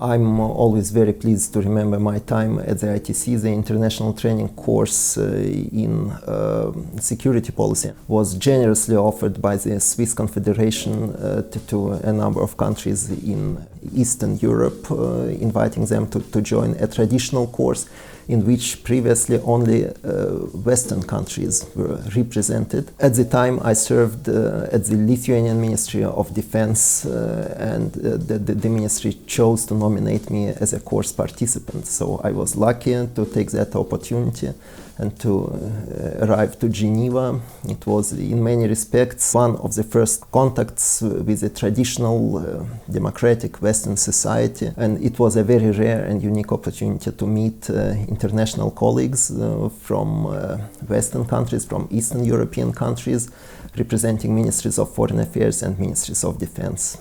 I'm always very pleased to remember my time at the ITC. The international training course in security policy was generously offered by the Swiss Confederation to a number of countries in Eastern Europe, inviting them to join a traditional course in which previously only Western countries were represented. At the time I served at the Lithuanian Ministry of Defense and the ministry chose to nominate me as a course participant. So I was lucky to take that opportunity and to arrive to Geneva. It was in many respects one of the first contacts with a traditional democratic Western society, and it was a very rare and unique opportunity to meet international colleagues from Western countries, from Eastern European countries, representing ministries of foreign affairs and ministries of defense.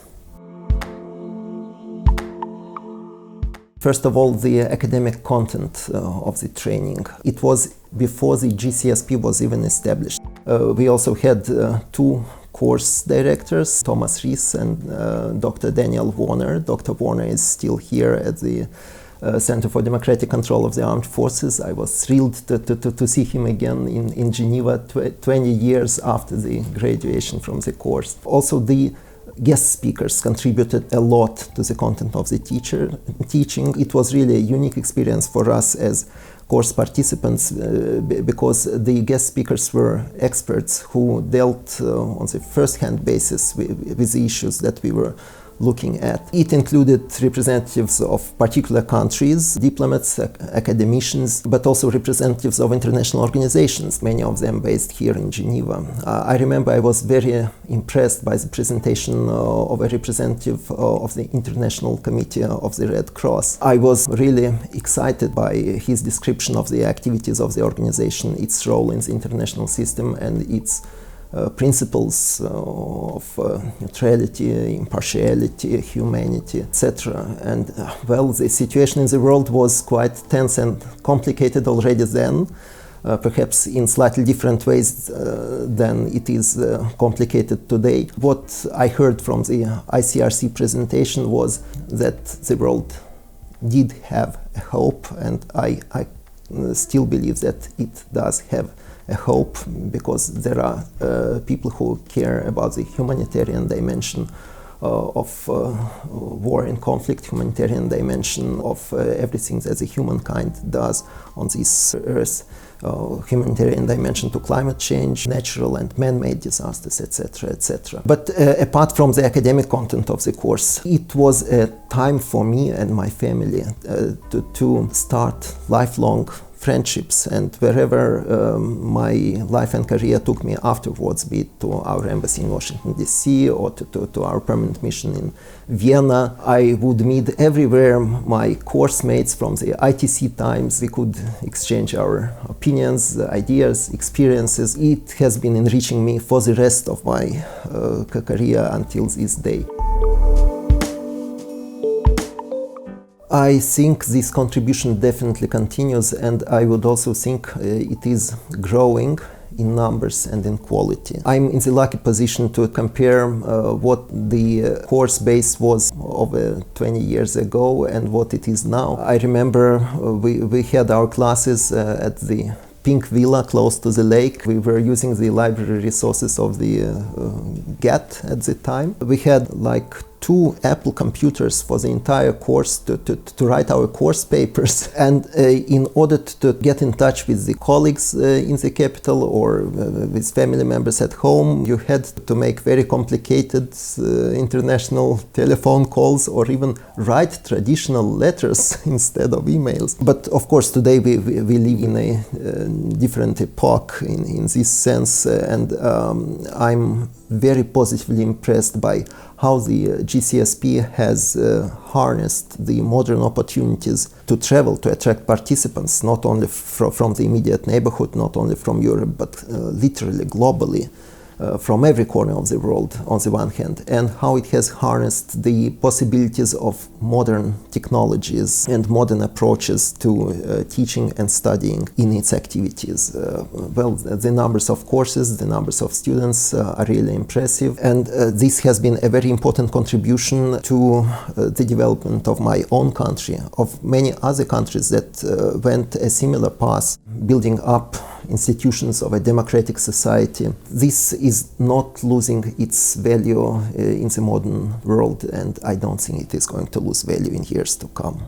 First of all, the academic content of the training. It was before the GCSP was even established. We also had two course directors, Thomas Ries and Dr. Daniel Warner. Dr. Warner is still here at the Center for Democratic Control of the Armed Forces. I was thrilled to see him again in Geneva 20 years after the graduation from the course. Also, the guest speakers contributed a lot to the content of the teaching. It was really a unique experience for us as course participants because the guest speakers were experts who dealt on the first-hand basis with the issues that we were looking at. It included representatives of particular countries, diplomats, academicians, but also representatives of international organizations, many of them based here in Geneva. I remember I was very impressed by the presentation of a representative of the International Committee of the Red Cross. I was really excited by his description of the activities of the organization, its role in the international system, and its principles of neutrality, impartiality, humanity, etc. And well, the situation in the world was quite tense and complicated already then, perhaps in slightly different ways than it is complicated today. What I heard from the ICRC presentation was that the world did have a hope, and I still believe that it does have a hope, because there are people who care about the humanitarian dimension of war and conflict, humanitarian dimension of everything that the humankind does on this earth, humanitarian dimension to climate change, natural and man-made disasters, etc., etc. But apart from the content of the course, it was a time for me and my family to start lifelong friendships, and wherever my life and career took me afterwards, be it to our embassy in Washington DC or to our permanent mission in Vienna, I would meet everywhere my course mates from the ITC times. We could exchange our opinions, ideas, experiences. It has been enriching me for the rest of my career until this day. I think this contribution definitely continues, and I would also think it is growing in numbers and in quality. I'm in the lucky position to compare what the course base was over 20 years ago and what it is now. I remember we had our classes at the Pink Villa close to the lake. We were using the library resources of the GATT at the time. We had like 2 Apple computers for the entire course to write our course papers. And in order to get in touch with the colleagues in the capital or with family members at home, you had to make very complicated international telephone calls or even write traditional letters instead of emails. But of course today we live in a different epoch in this sense, and I'm very positively impressed by how the GCSP has harnessed the modern opportunities to travel, to attract participants, not only from the immediate neighborhood, not only from Europe, but literally globally. from every corner of the world on the one hand, and how it has harnessed the possibilities of modern technologies and modern approaches to teaching and studying in its activities. Well, the numbers of courses, the numbers of students are really impressive, and this has been a very important contribution to the development of my own country, of many other countries that went a similar path, building up institutions of a democratic society. This is not losing its value in the modern world, and I don't think it is going to lose value in years to come.